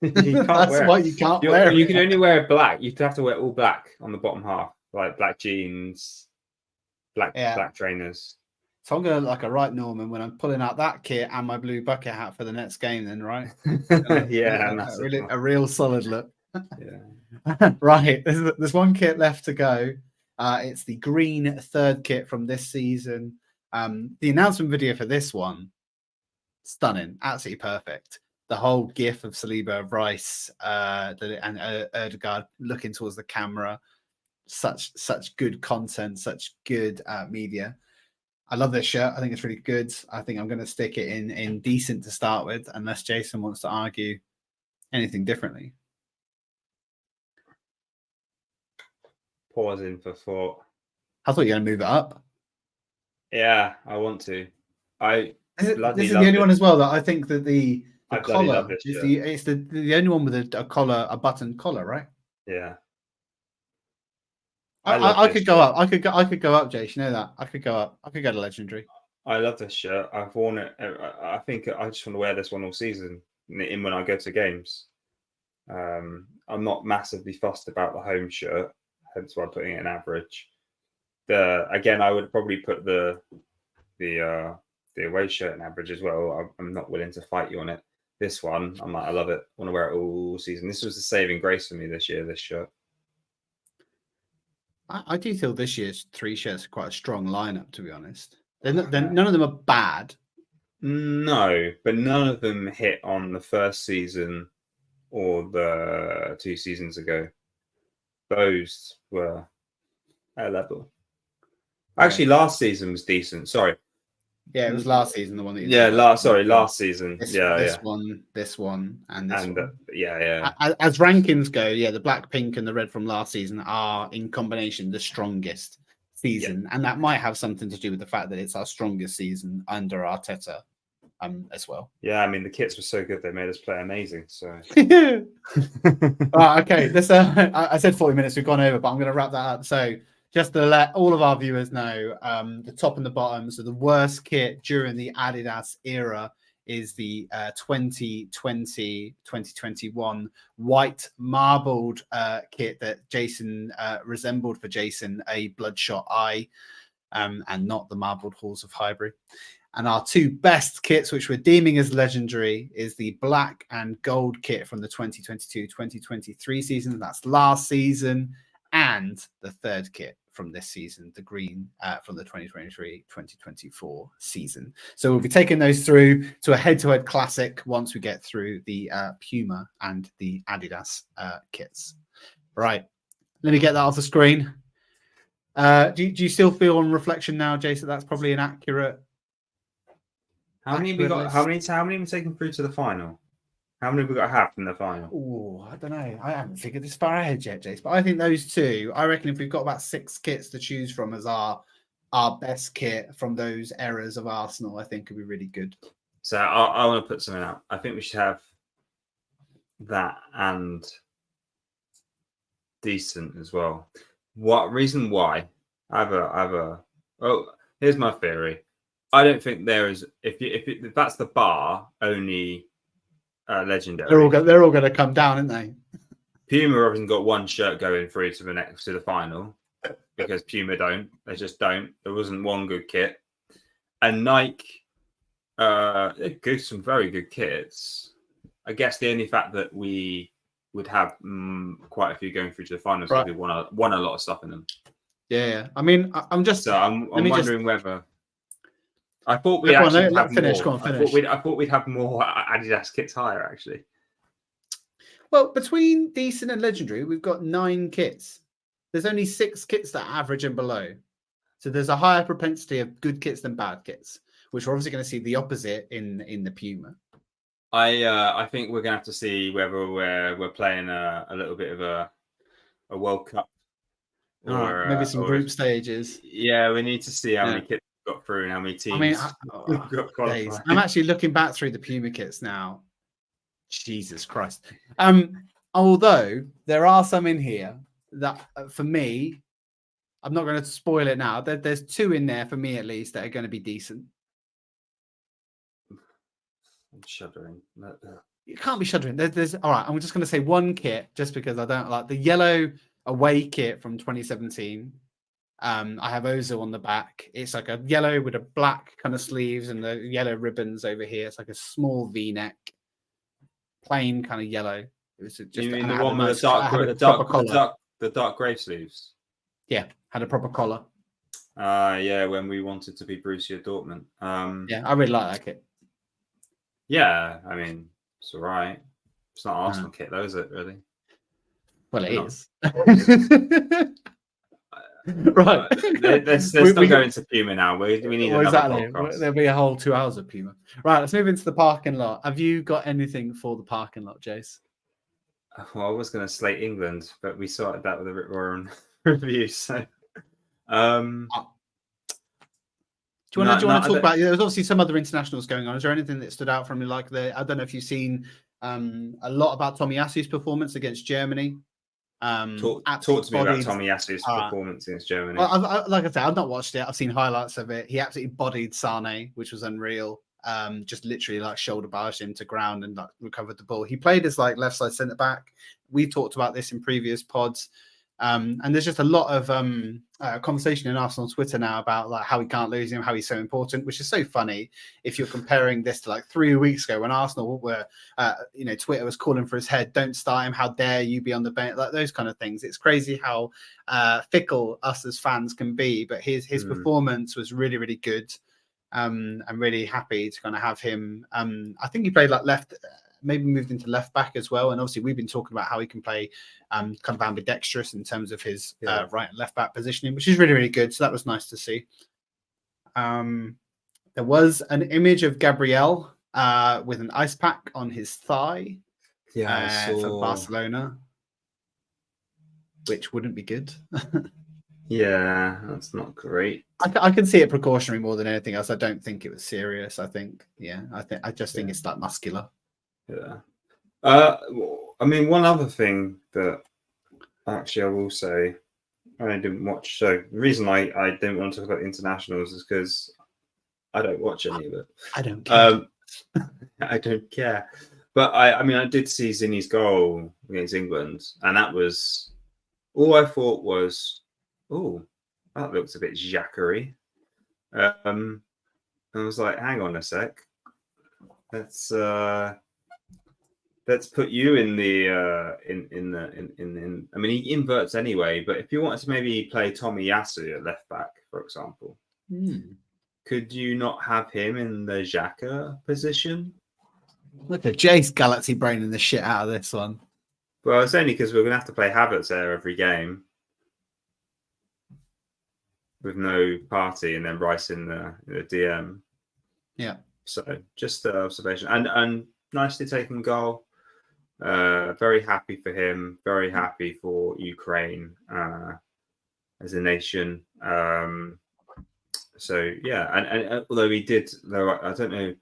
That's why you can't wear it. You can only wear black. You have to wear all black on the bottom half, like black jeans, black trainers. So I'm going to look like a right Norman when I'm pulling out that kit and my blue bucket hat for the next game then, right? A real solid look. Yeah. Right. There's one kit left to go. It's the green third kit from this season. The announcement video for this one, stunning, absolutely perfect. The whole gif of Saliba, Rice, and Erdegaard looking towards the camera. Such good content, such good media. I love this shirt. I think it's really good. I think I'm going to stick it in decent to start with, unless Jason wants to argue anything differently. Pausing for thought. I thought you were going to move it up. Yeah, I want to. This is the only one as well that I think that the collar is the only one with a collar, a button collar, right? Yeah. I could go up. I could go up, Jace. You know that. I could go up. I could go to legendary. I love this shirt. I've worn it. I think I just want to wear this one all season in when I go to games. I'm not massively fussed about the home shirt, hence why I'm putting it in average. Again, I would probably put the away shirt in average as well. I'm not willing to fight you on it. This one, I'm like, I love it. I want to wear it all season. This was the saving grace for me this year, this shirt. I do feel this year's three shirts are quite a strong lineup, to be honest. None of them are bad. No, but none of them hit on the first season or the 2 seasons ago. Those were at level. Actually, last season was decent. Sorry. Yeah, it was last season, the one that Yeah, last season. This one, and this one. Yeah. As rankings go, the black, pink, and the red from last season are in combination the strongest season, and that might have something to do with the fact that it's our strongest season under Arteta, as well. Yeah, I mean the kits were so good they made us play amazing. So, okay. This I said 40 minutes. We've gone over, but I'm going to wrap that up. So, just to let all of our viewers know, the top and the bottom. So the worst kit during the Adidas era is the 2020-2021 white marbled kit that Jason resembled for Jason a bloodshot eye, and not the marbled halls of Highbury. And our two best kits, which we're deeming as legendary, is the black and gold kit from the 2022-2023 season. That's last season. And the third kit from this season, the green from the 2023-2024 season. So we'll be taking those through to a head-to-head classic once we get through the Puma and the Adidas kits. Right. Let me get that off the screen. Do you still feel on reflection now, Jason, that's probably an accurate... How many have we got? How many have we taken through to the final? How many have we got to have in the final? Oh, I don't know. I haven't figured this far ahead yet, Jace. But I think those two, I reckon if we've got about 6 kits to choose from as our best kit from those eras of Arsenal, I think could be really good. So I want to put something out. I think we should have that and decent as well. What reason why? I have a. Oh, here's my theory. I don't think there is. If that's the bar, only legendary. They're all going to come down, aren't they? Puma hasn't got one shirt going through to the final because Puma don't. They just don't. There wasn't one good kit, and Nike, some very good kits. I guess the only fact that we would have quite a few going through to the finals because we won a lot of stuff in them. Yeah. I mean, I'm wondering whether. I thought we'd actually have finish. more. Go on, finish. I thought we'd have more Adidas kits higher, actually. Well, between decent and legendary, we've got 9 kits. There's only 6 kits that are average and below. So there's a higher propensity of good kits than bad kits, which we're obviously going to see the opposite in the Puma. I think we're going to have to see whether we're playing a little bit of a World Cup. Or maybe some group stages. Yeah, we need to see how many kits got through and how many teams got qualified. I'm actually looking back through the Puma kits now. Jesus Christ. Although there are some in here that for me, I'm not going to spoil it now. There's 2 in there for me at least that are going to be decent. I'm shuddering. You can't be shuddering. There's all right. I'm just going to say one kit just because I don't like the yellow away kit from 2017. I have Ozil on the back. It's like a yellow with a black kind of sleeves and the yellow ribbons over here. It's like a small V-neck, plain kind of yellow. It was just you mean the one with the dark grey sleeves? Yeah, had a proper collar. Yeah, when we wanted to be Borussia Dortmund. Yeah, I really like that kit. Yeah, I mean, it's all right. It's not Arsenal kit, though, is it, really? Well, it is. Right. Let's not go into Puma now. We need another podcast. There'll be a whole 2 hours of Puma. Right, let's move into the parking lot. Have you got anything for the parking lot, Jace? Well, I was going to slate England, but we sorted that with a Rick Warren review. So, do you want to talk about? There's obviously some other internationals going on. Is there anything that stood out from you? Like I don't know if you've seen a lot about Tomiyasu's performance against Germany. Talk to me about Tomiyasu's performance against Germany. Well, like I said, I've not watched it. I've seen highlights of it. He absolutely bodied Sane, which was unreal. Just literally like shoulder barged him to ground and like recovered the ball. He played as like left side centre back. We've talked about this in previous pods. And there's just a lot of conversation in Arsenal Twitter now about like how we can't lose him, how he's so important, which is so funny if you're comparing this to like 3 weeks ago when Arsenal were, Twitter was calling for his head, don't start him, how dare you be on the bench, like those kind of things. It's crazy how fickle us as fans can be, but his performance was really, really good. I'm really happy to kind of have him. I think he played like left, maybe moved into left back as well. And obviously, we've been talking about how he can play kind of ambidextrous in terms of his right and left back positioning, which is really, really good. So that was nice to see. There was an image of Gabriel with an ice pack on his thigh for Barcelona, which wouldn't be good. Yeah, that's not great. I can see it precautionary more than anything else. I don't think it was serious. I think it's like muscular. Yeah. I mean, one other thing that actually I will say, I didn't watch. So the reason I didn't want to talk about internationals is because I don't watch any of it. I don't care. I don't care. But I mean, I did see Zinni's goal against England, and that was all I thought was, oh, that looks a bit jackery. And I was like, hang on a sec. Let's put you in the I mean, he inverts anyway, but if you wanted to maybe play Tommy Yasu at left back, for example, could you not have him in the Xhaka position? Look at Jace Galaxy braining the shit out of this one. Well, it's only because we're going to have to play Havertz there every game with no party, and then Rice in the DM. Yeah. So just observation, and nicely taken goal. Very happy for him. Very happy for Ukraine as a nation. So yeah, and although he did, though I don't know,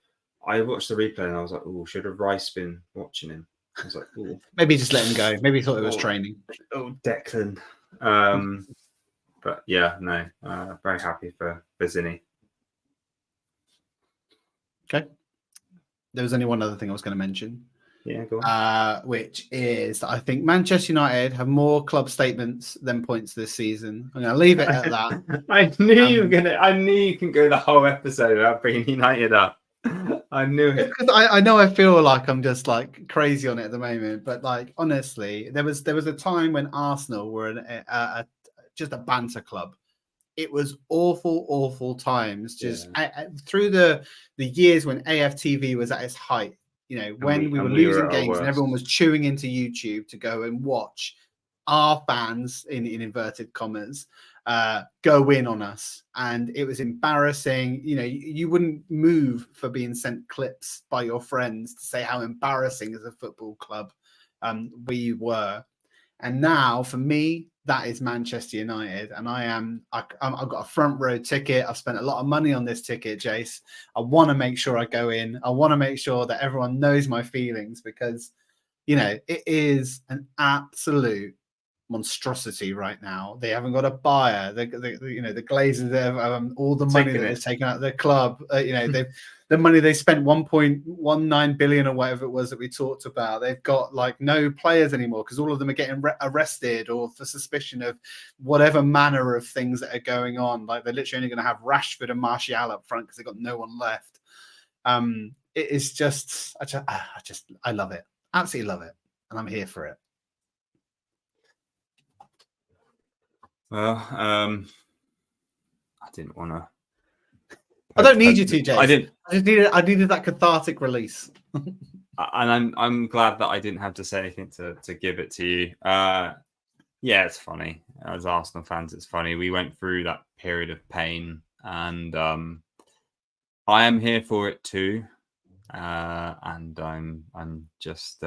I watched the replay and I was like, oh, should have Rice been watching him? I was like, oh, maybe just let him go. Maybe he thought it was training. Oh, Declan. But yeah, no, very happy for Zinni. Okay. There was only one other thing I was going to mention. Yeah, go on. Which is that I think Manchester United have more club statements than points this season. I'm going to leave it at that. I knew you were gonna. I knew you can go the whole episode without bringing United up. I knew it. Because I know I feel like I'm just like crazy on it at the moment, but like honestly, there was a time when Arsenal were just a banter club. It was awful times. Just through the years when AFTV was at its height. You know, when we were losing games and everyone was chewing into YouTube to go and watch our fans, in inverted commas, go in on us. And it was embarrassing. You know, you wouldn't move for being sent clips by your friends to say how embarrassing as a football club we were. And now, for me, that is Manchester United. And I've got a front row ticket. I've spent a lot of money on this ticket, Jace. I want to make sure I go in. I want to make sure that everyone knows my feelings because, you know, it is an absolute monstrosity right now. They haven't got a buyer. The Glazers have all the money that they've taken out of their club. The money they spent 1.19 billion or whatever it was that we talked about. They've got like no players anymore because all of them are getting arrested or for suspicion of whatever manner of things that are going on. Like they're literally only going to have Rashford and Martial up front because they've got no one left. It is just, I love it. Absolutely love it. And I'm here for it. Well, I didn't want to. I don't need you to, Jace. I didn't. I needed that cathartic release. And I'm glad that I didn't have to say anything to give it to you. Yeah, it's funny. As Arsenal fans, it's funny. We went through that period of pain, and I am here for it too. And I'm just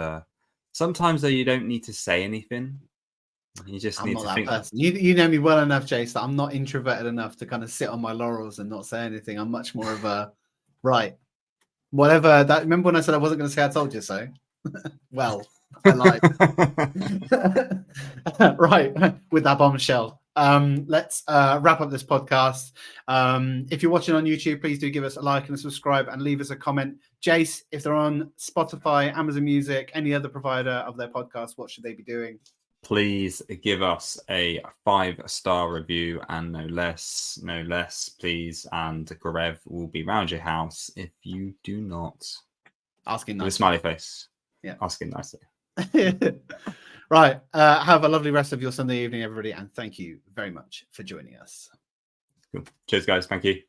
sometimes though you don't need to say anything. You just need to think. Person. You know me well enough, Jace, that I'm not introverted enough to kind of sit on my laurels and not say anything. I'm much more of a right. Whatever that. Remember when I said I wasn't going to say I told you so? Well, I lied. Right, with that bombshell. Let's wrap up this podcast. If you're watching on YouTube, please do give us a like and a subscribe and leave us a comment. Jace, if they're on Spotify, Amazon Music, any other provider of their podcast, what should they be doing? Please give us a 5-star review and no less, please. And Grev will be round your house if you do not. Asking nicely. With a smiley face. Yeah. Asking nicely. Right. Have a lovely rest of your Sunday evening, everybody. And thank you very much for joining us. Cool. Cheers, guys. Thank you.